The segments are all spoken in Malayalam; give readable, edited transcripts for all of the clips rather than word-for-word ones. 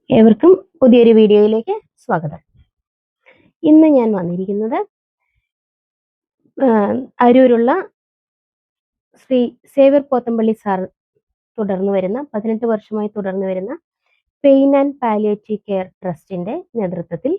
ഏവർക്കും പുതിയൊരു വീഡിയോയിലേക്ക് സ്വാഗതം. ഇന്ന് ഞാൻ വന്നിരിക്കുന്നത് അരൂരുള്ള ശ്രീ സേവ്യർ പോത്തമ്പള്ളി സാർ 18 വർഷമായി തുടർന്നു വരുന്ന പെയിൻ ആൻഡ് പാലിയേറ്റീവ് കെയർ ട്രസ്റ്റിന്റെ നേതൃത്വത്തിൽ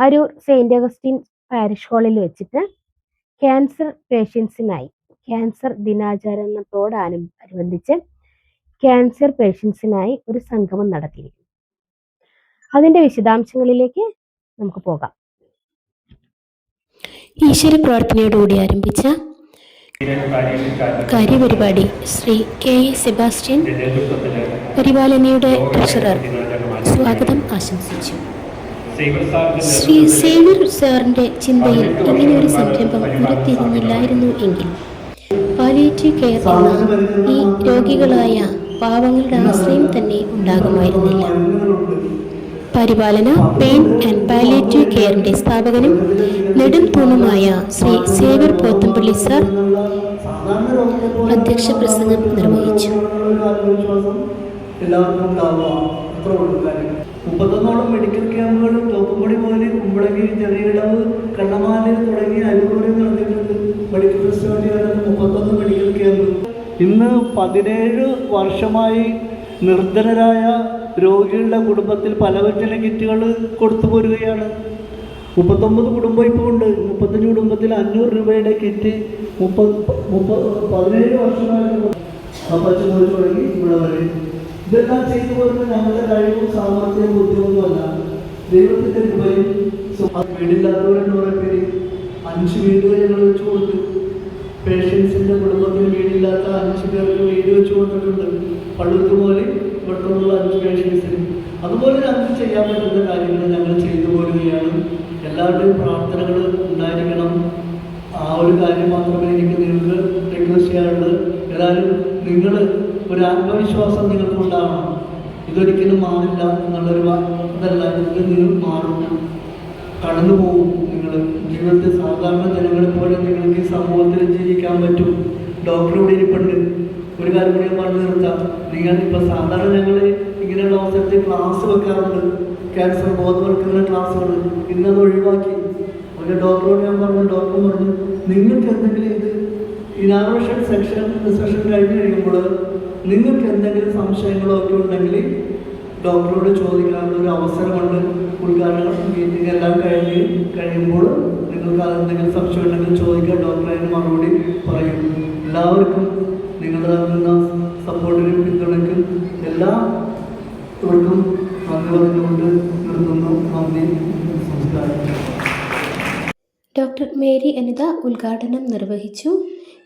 അരൂർ സെയിന്റ് അഗസ്റ്റിൻ പാരിഷ് ഹാളിൽ വെച്ചിട്ട് ക്യാൻസർ പേഷ്യൻസിനായി ക്യാൻസർ ദിനാചരണത്തോടനുബന്ധിച്ച് ക്യാൻസർ പേഷ്യൻസിനായി ഒരു സംഗമം നടത്തിയിരിക്കുന്നു. അതിന്റെ വിശദാംശങ്ങളിലേക്ക് നമുക്ക് പോകാം. ഈശ്വര പ്രാർത്ഥനയോടുകൂടി ആരംഭിച്ച കാര്യപരിപാടി ശ്രീ കെ എ സെബാസ്റ്റ്യൻ പരിപാലനയുടെ ട്രഷറർ സ്വാഗതം ആശംസിച്ചു. ശ്രീ സേവ്യർ സാറിന്റെ ചിന്തയിൽ ഇങ്ങനെയൊരു സംരംഭം ഉരുത്തിരിഞ്ഞില്ലായിരുന്നു എങ്കിൽ പാലിയേറ്റീവ് കെയർ എന്ന ഈ രോഗികളായ പാവങ്ങളുടെ ആശ്രയം തന്നെ ഉണ്ടാകുമായിരുന്നില്ല. പരിപാലന പെയിൻ ആൻഡ് പാലിയേറ്റീവ് കെയറിന്റെ സ്ഥാപകനും നെടും തൂണുമായ ശ്രീ സേവ്യർ പോത്തമ്പള്ളി സാർ അധ്യക്ഷ പ്രസംഗം നിർവഹിച്ചു. 31 മെഡിക്കൽ ക്യാമ്പുകൾ തോപ്പുംപടി മുതൽ കുമ്പളങ്ങി, ചെറിയിടവ്, കണ്ണമാല് തുടങ്ങിയ അരൂരിൽ നടന്നിട്ടുണ്ട്. Medical facility 31 medical camp. ഇന്ന് 17 വർഷമായി നിർധനരായ രോഗികളുടെ കുടുംബത്തിൽ പലവ്യഞ്ജന കിറ്റുകൾ കൊടുത്തു പോരുകയാണ്. 39 കുടുംബം ഇപ്പോൾ ഉണ്ട്. 35 കുടുംബത്തിൽ 500 രൂപയുടെ കിറ്റ് 17 വർഷമായിട്ട് പച്ചമുറി തുടങ്ങി ഇവിടെ വരെ ഇതെല്ലാം ചെയ്തു പോരുന്നത് ഞങ്ങളുടെ കഴിവും സാമർത്ഥ്യവും ബുദ്ധിമുട്ടുമല്ല, ദൈവത്തിൻ്റെ കൃപയും. വീടില്ലാത്തവരെന്ന് കുറേ പേര് 5 വീടുകൾ ഞങ്ങൾ വെച്ചു കൊടുത്തു. പേഷ്യൻസിൻ്റെ കുടുംബത്തിന് വീടില്ലാത്ത 5 പേർക്ക് വീട് വെച്ചു കൊടുത്തിട്ടുണ്ട്. പള്ളുക്ക് പോലെ ഇവിടുത്തുള്ള 5 പേഷ്യൻസിന്. അതുപോലെ ഞങ്ങൾക്ക് ചെയ്യാൻ പറ്റുന്ന കാര്യങ്ങൾ ഞങ്ങൾ ചെയ്തു പോരുകയാണ്. എല്ലാവരുടെയും പ്രാർത്ഥനകൾ ഉണ്ടായിരിക്കണം. ആ ഒരു കാര്യം മാത്രമേ എനിക്ക് നിങ്ങൾക്ക് റിക്വസ്റ്റ് ചെയ്യാറുള്ളൂ. ഏതായാലും നിങ്ങൾ ഒരു ആത്മവിശ്വാസം നിങ്ങൾക്ക് ഉണ്ടാവണം. ഇതൊരിക്കലും മാറില്ല എന്നുള്ളൊരു ഇതല്ല. നിങ്ങൾ മാറും, കടന്നു പോകും. നിങ്ങൾ ജീവിതത്തിൽ സാധാരണ ജനങ്ങളെ പോലെ നിങ്ങൾക്ക് ഈ സമൂഹത്തിൽ ജീവിക്കാൻ പറ്റും. ഡോക്ടറോട് ഇരിപ്പുണ്ട്. ഒരു കാര്യം കൂടി പറഞ്ഞു നിർത്താം. നിങ്ങൾ ഇപ്പോൾ സാധാരണ ഞങ്ങൾ ഇങ്ങനെയുള്ള അവസരത്തിൽ ക്ലാസ് വെക്കാറുണ്ട്, ക്യാൻസർ ബോധവൽക്കരണ ക്ലാസ്സുകൾ. ഇന്നത് ഒഴിവാക്കി. ഒരു ഡോക്ടറോട് ഞാൻ പറഞ്ഞു, ഡോക്ടർ പറഞ്ഞു നിങ്ങൾക്ക് എന്തെങ്കിലും ഇത് ഇനാഗുറേഷൻ സെഷൻ കഴിഞ്ഞ് കഴിയുമ്പോൾ നിങ്ങൾക്ക് എന്തെങ്കിലും സംശയങ്ങളോ ഒക്കെ ഉണ്ടെങ്കിൽ ഡോക്ടറോട് ചോദിക്കാനുള്ള ഒരു അവസരമുണ്ട്. ഉദ്ഘാടനം മീറ്റിംഗ് എല്ലാം കഴിയുമ്പോൾ നിങ്ങൾക്ക് അതെന്തെങ്കിലും സംശയം ഉണ്ടെങ്കിൽ ചോദിക്കാൻ ഡോക്ടർ അതിന് മറുപടി പറയും. എല്ലാവർക്കും നിങ്ങളുടെ നൽകുന്ന സപ്പോർട്ടിനും പിന്തുണയ്ക്കും എല്ലാവർക്കും നന്ദി പറഞ്ഞുകൊണ്ട് നിർത്തുന്നു. നന്ദി, നമസ്കാരം. ഡോക്ടർ മേരി അനിത ഉദ്ഘാടനം നിർവഹിച്ചു.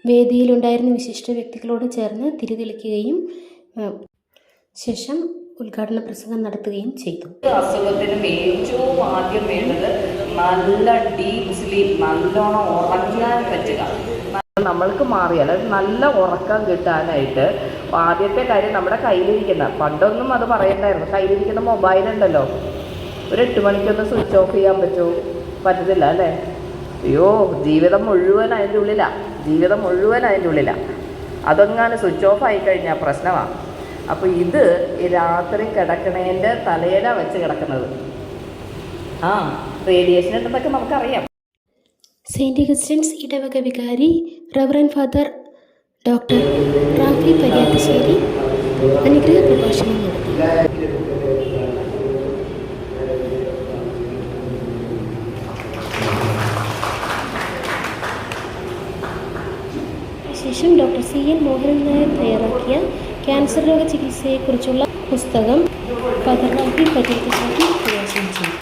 വേദിയിലുണ്ടായിരുന്ന വിശിഷ്ട വ്യക്തികളോട് ചേർന്ന് തിരിതെളിക്കുകയും ശേഷം ഉദ്ഘാടന പ്രസംഗം നടത്തുകയും ചെയ്തു. അസുഖത്തിനും ഏറ്റവും ആദ്യം വേണ്ടത് നല്ല ഡീപ് സ്ലീപ്പ്, നല്ലോണം ഉറങ്ങാൻ പറ്റുക. നമ്മൾക്ക് മാറിയാൽ നല്ല ഉറക്കം കിട്ടാനായിട്ട് ആദ്യത്തെ കാര്യം നമ്മുടെ കയ്യിലിരിക്കുന്ന, പണ്ടൊന്നും അത് പറയണ്ടായിരുന്നു, കയ്യിലിരിക്കുന്ന മൊബൈലുണ്ടല്ലോ, ഒരു 8 മണിക്കൊന്ന് സ്വിച്ച് ഓഫ് ചെയ്യാൻ പറ്റുമോ? പറ്റത്തില്ല അല്ലേ? അയ്യോ, ജീവിതം മുഴുവൻ അതിൻ്റെ ഉള്ളിലാണ്. അതെങ്ങാനും സ്വിച്ച് ഓഫ് ആയിക്കഴിഞ്ഞാൽ പ്രശ്നമാണ്. അപ്പോൾ ഇത് രാത്രി കിടക്കണേൻ്റെ തലയില വെച്ച് കിടക്കുന്നത് റേഡിയേഷൻ ഉണ്ടെന്നൊക്കെ നമുക്കറിയാം. സെയിന്റ് അഗസ്റ്റിൻസ് ഇടവക വികാരി റവറൻഡ് ഫാദർ ഡോക്ടർ റാഫി പരിയാത്തശ്ശേരി അനുഗ്രഹ പ്രഭാഷണം നടത്തി. ശേഷം ഡോക്ടർ CN മോഹനൻ നായർ തയ്യാറാക്കിയ ക്യാൻസർ രോഗ ചികിത്സയെക്കുറിച്ചുള്ള പുസ്തകം ഫാദർ റാഫി പരിയാത്തശ്ശേരി പ്രകാശനം ചെയ്തു.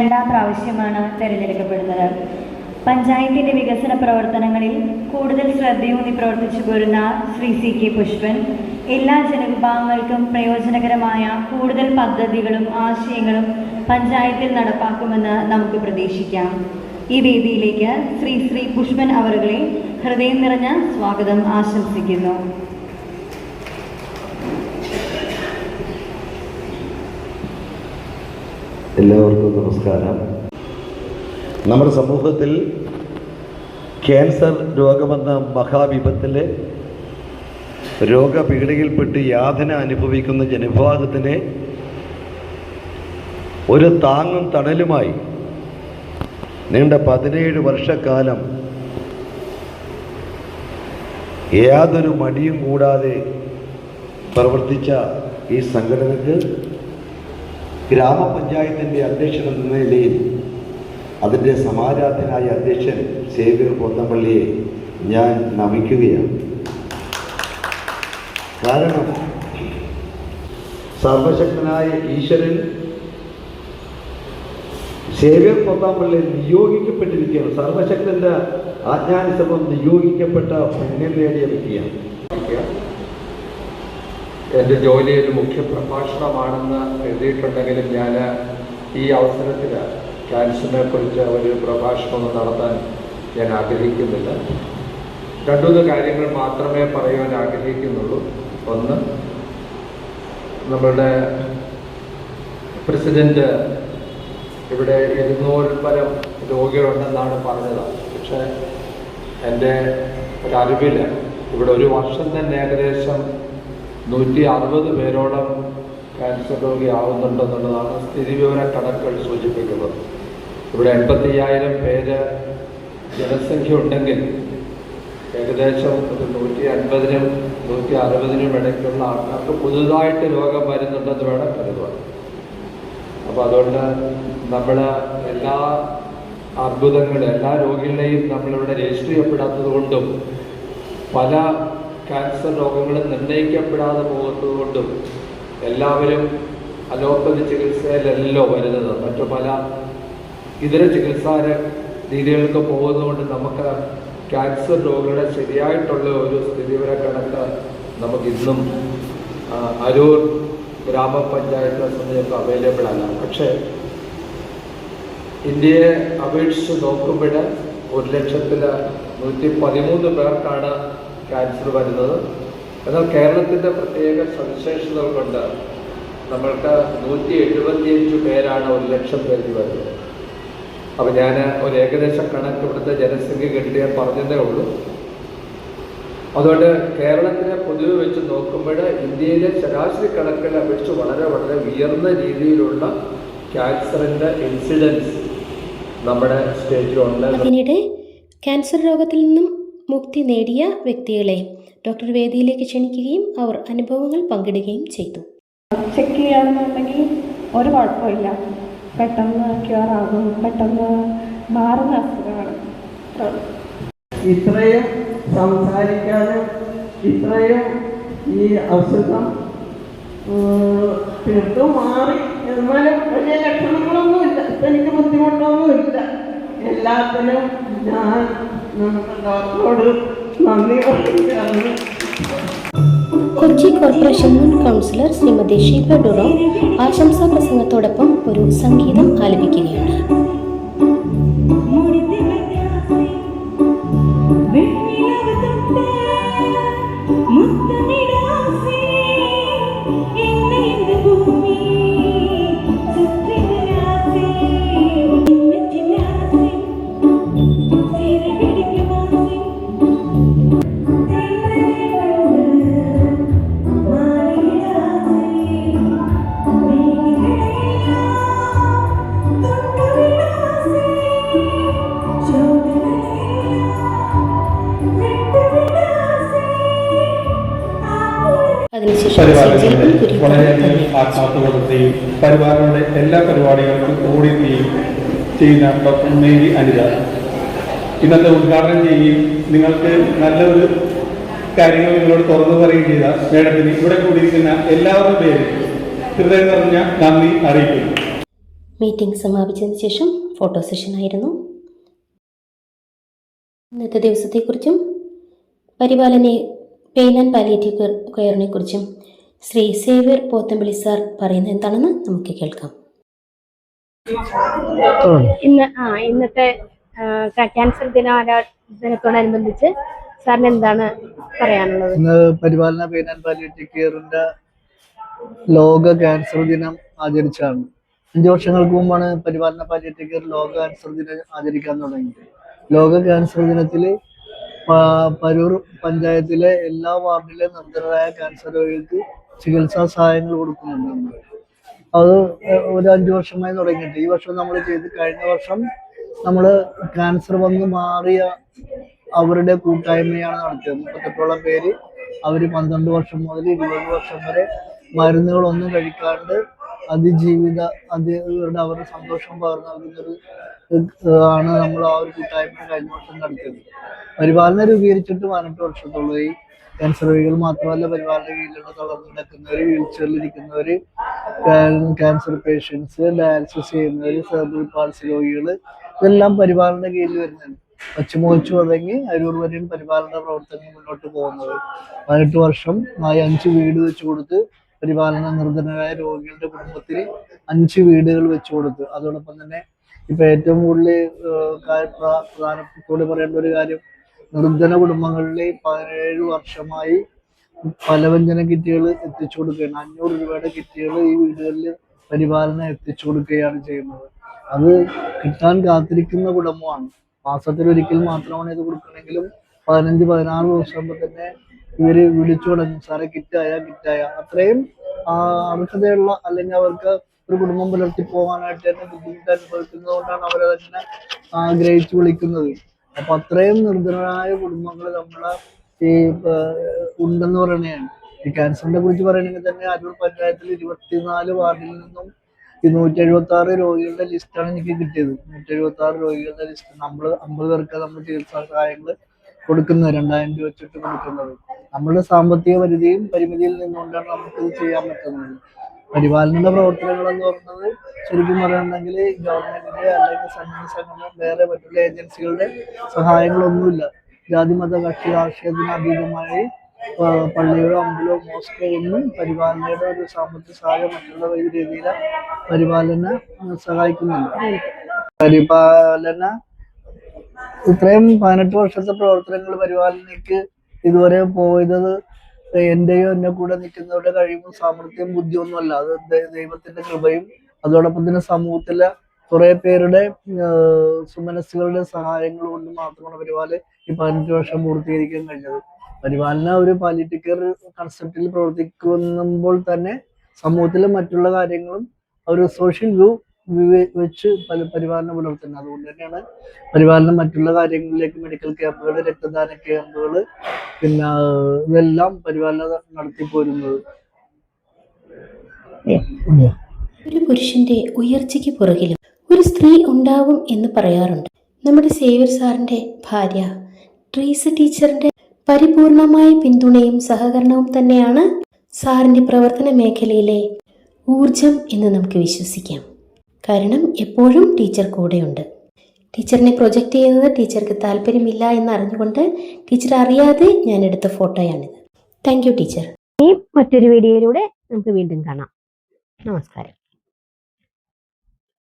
2ാം പ്രാവശ്യമാണ് തിരഞ്ഞെടുക്കപ്പെടുന്നത്. പഞ്ചായത്തിൻ്റെ വികസന പ്രവർത്തനങ്ങളിൽ കൂടുതൽ ശ്രദ്ധയൂന്നി പ്രവർത്തിച്ചു പോരുന്ന ശ്രീ CK പുഷ്പൻ എല്ലാ ജനവിഭാഗങ്ങൾക്കും പ്രയോജനകരമായ കൂടുതൽ പദ്ധതികളും ആശയങ്ങളും പഞ്ചായത്തിൽ നടപ്പാക്കുമെന്ന് നമുക്ക് പ്രതീക്ഷിക്കാം. ഈ വേദിയിലേക്ക് ശ്രീ പുഷ്പൻ അവറുകളെ ഹൃദയം നിറഞ്ഞ സ്വാഗതം ആശംസിക്കുന്നു. എല്ലാവർക്കും നമസ്കാരം. നമ്മുടെ സമൂഹത്തിൽ ക്യാൻസർ രോഗമെന്ന മഹാവിപത്തിൽ രോഗപീഠയിൽപ്പെട്ട് യാതന അനുഭവിക്കുന്ന ജനവിഭാഗത്തിന് ഒരു താങ്ങും തണലുമായി നീണ്ട 17 വർഷക്കാലം യാതൊരു മടിയും കൂടാതെ പ്രവർത്തിച്ച ഈ സംഘടനയ്ക്ക് ഗ്രാമപഞ്ചായത്തിൻ്റെ അധ്യക്ഷൻ എന്ന നിലയിൽ അതിൻ്റെ സമാരാധനായ അധ്യക്ഷൻ സേവ്യർ പോത്തമ്പള്ളിയെ ഞാൻ നമിക്കുകയാണ്. കാരണം സർവശക്തനായ ഈശ്വരൻ സേവ്യർ പോത്തമ്പള്ളിയിൽ നിയോഗിക്കപ്പെട്ടിരിക്കുകയാണ്. സർവശക്തൻ്റെ ആജ്ഞാനുസൃതം നിയോഗിക്കപ്പെട്ട പുണ്യം നേടിയ വ്യക്തിയാണ്. എൻ്റെ ജോലി ഒരു മുഖ്യ പ്രഭാഷണമാണെന്ന് എഴുതിയിട്ടുണ്ടെങ്കിലും ഞാൻ ഈ അവസരത്തിൽ ക്യാൻസറിനെ കുറിച്ച് ഒരു പ്രഭാഷണമൊന്നും നടത്താൻ ഞാൻ ആഗ്രഹിക്കുന്നില്ല. 2-3 കാര്യങ്ങൾ മാത്രമേ പറയുവാൻ ആഗ്രഹിക്കുന്നുള്ളൂ. ഒന്ന്, നമ്മളുടെ പ്രസിഡന്റ് ഇവിടെ 200 പരം രോഗികളുണ്ടെന്നാണ് പറഞ്ഞത്. പക്ഷേ എൻ്റെ ഒരറിവിൽ ഇവിടെ ഒരു വർഷം തന്നെ ഏകദേശം 160 പേരോളം ക്യാൻസർ രോഗിയാവുന്നുണ്ടെന്നുള്ളതാണ് സ്ഥിതിവിവര കണക്കുകൾ സൂചിപ്പിക്കുന്നത്. ഇവിടെ 85,000 പേര് ജനസംഖ്യ ഉണ്ടെങ്കിൽ ഏകദേശം ഒരു 150-നും 160-നും ഇടയ്ക്കുള്ള ആൾക്കാർക്ക് പുതുതായിട്ട് രോഗം വരുന്നുണ്ടെന്ന് വേണം കരുതുക. അപ്പോൾ അതുകൊണ്ട് നമ്മൾ എല്ലാ അർബുദങ്ങളും എല്ലാ രോഗികളെയും നമ്മളിവിടെ രജിസ്റ്റർ ചെയ്യപ്പെടാത്തത് കൊണ്ടും പല ക്യാൻസർ രോഗങ്ങളും നിർണ്ണയിക്കപ്പെടാതെ പോകുന്നത് കൊണ്ടും എല്ലാവരും അലോപ്പതി ചികിത്സയിലല്ലോ വരുന്നത്, മറ്റു പല ഇതര ചികിത്സാ രീതികൾക്ക് പോകുന്നതുകൊണ്ട് നമുക്ക് ക്യാൻസർ രോഗികളുടെ ശരിയായിട്ടുള്ള ഒരു സ്ഥിതിവിവര കണക്ക് നമുക്കിന്നും അരൂർ ഗ്രാമപഞ്ചായത്തിനെ സംബന്ധിച്ച് അവൈലബിൾ അല്ല. പക്ഷേ ഇന്ത്യയെ അപേക്ഷിച്ച് നോക്കുമ്പോൾ 1,113 പേർക്കാണ് ക്യാൻസർ വരുന്നത്. എന്നാൽ കേരളത്തിൻ്റെ പ്രത്യേക സവിശേഷതകൾ കൊണ്ട് നമ്മൾക്ക് 175 പേരാണ് 1,00,000 പേരിൽ വരുന്നത്. അപ്പോൾ ഞാൻ ഒരു ഏകദേശ കണക്ക് ഇവിടുത്തെ ജനസംഖ്യ കിട്ടിയ പറഞ്ഞതേ ഉള്ളൂ. അതുകൊണ്ട് കേരളത്തിനെ പൊതുവെ വെച്ച് നോക്കുമ്പോൾ ഇന്ത്യയിലെ ശരാശരി കണക്കിനെ അപേക്ഷിച്ച് വളരെ വളരെ ഉയർന്ന രീതിയിലുള്ള ക്യാൻസറിൻ്റെ ഇൻസിഡൻസ് നമ്മുടെ സ്റ്റേറ്റിലുണ്ട്. അതിനിടെ ക്യാൻസർ രോഗത്തിൽ നിന്നും മുക്തി നേടിയ വ്യക്തികളെ ഡോക്ടർ വേദിയിലേക്ക് ക്ഷണിക്കുകയും അവർ അനുഭവങ്ങൾ പങ്കിടുകയും ചെയ്തു. ചെക്ക് ചെയ്യുകയാണെന്നുണ്ടെങ്കിൽ ഒരു കുഴപ്പമില്ല, പെട്ടെന്ന് ക്യൂർ ആകും, പെട്ടെന്ന് മാറുന്ന അസുഖമാണ്. ഇത്രയും സംസാരിക്കാനും ഇത്രയും ഈ അസുഖം തീർത്തു മാറി എന്നാലും വലിയ ലക്ഷണങ്ങളൊന്നുമില്ല. ഇപ്പം എനിക്ക് ബുദ്ധിമുട്ടൊന്നുമില്ല. എല്ലാത്തിനും ഞാൻ ഡോക്ടറോട് നന്ദി പറയുകയാണ്. കൊച്ചി കോർപ്പറേഷൻ മുൻ കൗൺസിലർ ശ്രീമതി ഷീബ ഡുറോ ആശംസാ പ്രസംഗത്തോടൊപ്പം ഒരു സംഗീതം ആലപിക്കുകയുണ്ടായി. പരിപാലനയുടെ വളരെയധികം ആത്മാർത്ഥതയും പരിപാലനയുടെ എല്ലാ പരിപാടികൾക്കും ഓടിക്കുകയും ചെയ്യുന്ന ഡോക്ടർ മേരി അനിത ഇന്നത്തെ ഉദ്ഘാടനം ചെയ്യുകയും നിങ്ങൾക്ക് നല്ലൊരു കാര്യങ്ങൾ നിങ്ങളോട് തുറന്നു പറയുകയും ചെയ്ത മേഡത്തിന് ഇവിടെ കൂടിയിരിക്കുന്ന എല്ലാവരുടെ പേരും ഹൃദയം നിറഞ്ഞ നന്ദി അറിയിക്കുന്നു. മീറ്റിംഗ് സമാപിച്ചതിന് ശേഷം ഫോട്ടോ സെഷനായിരുന്നു. ഇന്നത്തെ ദിവസത്തെക്കുറിച്ചും പരിപാലനെ പെയിൻ ആൻഡ് പാലിയേറ്റീവ് കെയറിനെ കുറിച്ചും ശ്രീ സേവ്യർ പോത്തമ്പള്ളി സാർ പറയുന്നത് എന്താണെന്ന് നമുക്ക് കേൾക്കാം. ഇന്നത്തെ ക്യാൻസർ ദിനത്തോടനുബന്ധിച്ച് സാറിന് എന്താണ് പറയാനുള്ളത്? ഇന്ന് പരിപാലന പെയിൻ ആൻഡ് പാലിയേറ്റീവ് കെയറിന്റെ ലോക ക്യാൻസർ ദിനം ആചരിച്ചാണ്. 5 വർഷങ്ങൾക്ക് മുമ്പാണ് പരിപാലന പാലിയേറ്റീവ് കെയർ ലോക ക്യാൻസർ ദിനം ആചരിക്കാൻ തുടങ്ങിയത്. ലോക ക്യാൻസർ ദിനത്തിൽ പരൂർ പഞ്ചായത്തിലെ എല്ലാ വാർഡിലെ നിർധനരായ ക്യാൻസർ രോഗികൾക്ക് ചികിത്സാ സഹായങ്ങൾ കൊടുക്കുന്നുണ്ട് നമ്മൾ. അത് ഒരു 5 വർഷമായി തുടങ്ങിയിട്ട് ഈ വർഷം നമ്മൾ ചെയ്ത്, കഴിഞ്ഞ വർഷം നമ്മൾ ക്യാൻസർ വന്ന് മാറിയ അവരുടെ കൂട്ടായ്മയാണ് നടത്തിയത്. 38ഓളം പേര്. അവർ 12 വർഷം മുതൽ 20 വർഷം വരെ മരുന്നുകളൊന്നും കഴിക്കാണ്ട് അവരുടെ സന്തോഷം പകർന്നു നൽകുന്നൊരു ആണ് നമ്മൾ ആ ഒരു കൂട്ടായ്മ കഴിഞ്ഞ വർഷം നടത്തിയത്. പരിപാലന രൂപീകരിച്ചിട്ട് 18 വർഷത്തോളമായി. ക്യാൻസർ രോഗികൾ മാത്രമല്ല, പരിപാലന കീഴിലുള്ള തളർന്നു കിടക്കുന്നവർ, വീൽ ചെയറിലിരിക്കുന്നവർ, ക്യാൻസർ പേഷ്യൻസ്, ഡയാലിസിസ് ചെയ്യുന്നവർ, സെർബ്രൽ പാൾസി രോഗികൾ, ഇതെല്ലാം പരിപാലന കീഴിൽ വരുന്നതാണ്. പശ്ചിമോച്ചു തുടങ്ങി അരൂർ വരെയും പരിപാലന പ്രവർത്തനങ്ങൾ മുന്നോട്ട് പോകുന്നത്. 18 വർഷം 5 വീട് വെച്ചു കൊടുത്ത് പരിപാലന നിർധനരായ രോഗികളുടെ കുടുംബത്തിന് 5 വീടുകൾ വെച്ചു കൊടുത്തു. അതോടൊപ്പം തന്നെ ഇപ്പൊ ഏറ്റവും കൂടുതൽ പ്രധാനപ്പെട്ടോട് പറയേണ്ട ഒരു കാര്യം, നിർധന കുടുംബങ്ങളിൽ 17 വർഷമായി പലവ്യഞ്ജന കിറ്റുകൾ എത്തിച്ചു കൊടുക്കുകയാണ്. 500 രൂപയുടെ കിറ്റുകൾ ഈ വീടുകളിൽ പരിപാലനം എത്തിച്ചു കൊടുക്കുകയാണ് ചെയ്യുന്നത്. അത് കിട്ടാൻ കാത്തിരിക്കുന്ന കുടുംബമാണ്. മാസത്തിലൊരിക്കൽ മാത്രമാണ് ഇത് കൊടുക്കണമെങ്കിലും 15-16 ദിവസം തന്നെ ഇവര് വിളിച്ചു തുടങ്ങും, സാറെ കിറ്റായ. അത്രയും അർഹതയുള്ള, അല്ലെങ്കിൽ അവർക്ക് ഒരു കുടുംബം പുലർത്തി പോകാനായിട്ട് തന്നെ ബുദ്ധിമുട്ട് അനുഭവിക്കുന്നത് കൊണ്ടാണ് അവരതിനെ ആഗ്രഹിച്ചു വിളിക്കുന്നത്. അപ്പൊ അത്രയും നിർധനരായ കുടുംബങ്ങൾ നമ്മളെ ഈ ഉണ്ടെന്ന് പറയുന്നതാണ്. ഈ ക്യാൻസറിനെ കുറിച്ച് പറയണമെങ്കിൽ തന്നെ അരൂർ പഞ്ചായത്തിൽ 24 വാർഡിൽ നിന്നും 176 രോഗികളുടെ ലിസ്റ്റാണ് എനിക്ക് കിട്ടിയത്. 176 രോഗികളുടെ ലിസ്റ്റ്. നമ്മൾ 50 പേർക്ക് നമ്മൾ ചികിത്സാ സഹായങ്ങൾ കൊടുക്കുന്നത്, 2000 രൂപ വെച്ചിട്ട് കൊടുക്കുന്നത്. നമ്മളുടെ സാമ്പത്തിക പരിമിതിയിൽ നിന്നുകൊണ്ടാണ് നമുക്കിത് ചെയ്യാൻ പറ്റുന്നത്. പരിപാലനയുടെ പ്രവർത്തനങ്ങൾ എന്ന് പറയുന്നത് ശരിക്കും പറയുകയാണെങ്കിൽ ഗവൺമെന്റിന്റെ അല്ലെങ്കിൽ സംഘടന വേറെ മറ്റുള്ള ഏജൻസികളുടെ സഹായങ്ങളൊന്നുമില്ല. ജാതി മത കക്ഷി രാഷ്ട്രീയത്തിന് അതീതമായി പള്ളിയോ അമ്പലോ മോസ്കോ ഒന്നും പരിപാലനയുടെ ഒരു സാമ്പത്തിക സഹായം മറ്റുള്ള രീതിയിൽ പരിപാലന സഹായിക്കുന്നുണ്ട്. പരിപാലന ഇത്രയും 18 വർഷത്തെ പ്രവർത്തനങ്ങൾ പരിപാലനയ്ക്ക് ഇതുവരെ പോയത് എന്റെയോ എന്നെ കൂടെ നിൽക്കുന്നവരുടെ കഴിവും സാമർത്ഥ്യം ബുദ്ധിയൊന്നുമല്ല. അത് ദൈവത്തിന്റെ കൃപയും അതോടൊപ്പം തന്നെ സമൂഹത്തിലെ കുറെ പേരുടെ സുമനസ്സുകളുടെ സഹായങ്ങൾ കൊണ്ട് മാത്രമാണ് പരിപാലന ഈ 18 വർഷം പൂർത്തീകരിക്കാൻ കഴിഞ്ഞത്. പരിപാലന ഒരു പാലിയേറ്റീവ് കെയർ കൺസെപ്റ്റിൽ പ്രവർത്തിക്കുമ്പോൾ തന്നെ സമൂഹത്തിലെ മറ്റുള്ള കാര്യങ്ങളും ഒരു സോഷ്യൽ വ്യൂ വെച്ച് പരിപാലനം പുലർത്തുന്നത്. അതുകൊണ്ട് തന്നെയാണ് പരിപാലനം മറ്റുള്ള കാര്യങ്ങളിലേക്ക് മെഡിക്കൽ ക്യാമ്പുകൾ, രക്തദാന ക്യാമ്പുകൾ, പിന്നെ ഇതെല്ലാം പരിപാലനം നടത്തി പോരുന്നത്. ഒരു പുരുഷന്റെ ഉയർച്ചയ്ക്ക് പുറകിലും ഒരു സ്ത്രീ ഉണ്ടാവും എന്ന് പറയാറുണ്ട്. നമ്മുടെ സേവ്യർ സാറിന്റെ ഭാര്യ ട്രീസ ടീച്ചറിന്റെ പരിപൂർണമായ പിന്തുണയും സഹകരണവും തന്നെയാണ് സാറിന്റെ പ്രവർത്തന മേഖലയിലെ ഊർജം എന്ന് നമുക്ക് വിശ്വസിക്കാം. കാരണം എപ്പോഴും ടീച്ചർ കൂടെയുണ്ട്. ടീച്ചറിനെ പ്രൊജക്റ്റ് ചെയ്യുന്നത് ടീച്ചർക്ക് താല്പര്യമില്ല എന്ന് അറിഞ്ഞുകൊണ്ട് ടീച്ചർ അറിയാതെ ഞാൻ എടുത്ത ഫോട്ടോയാണിത്. Thank you teacher. ഈ മറ്റൊരു വീഡിയോയിലൂടെ നമുക്ക് വീണ്ടും കാണാം. നമസ്കാരം.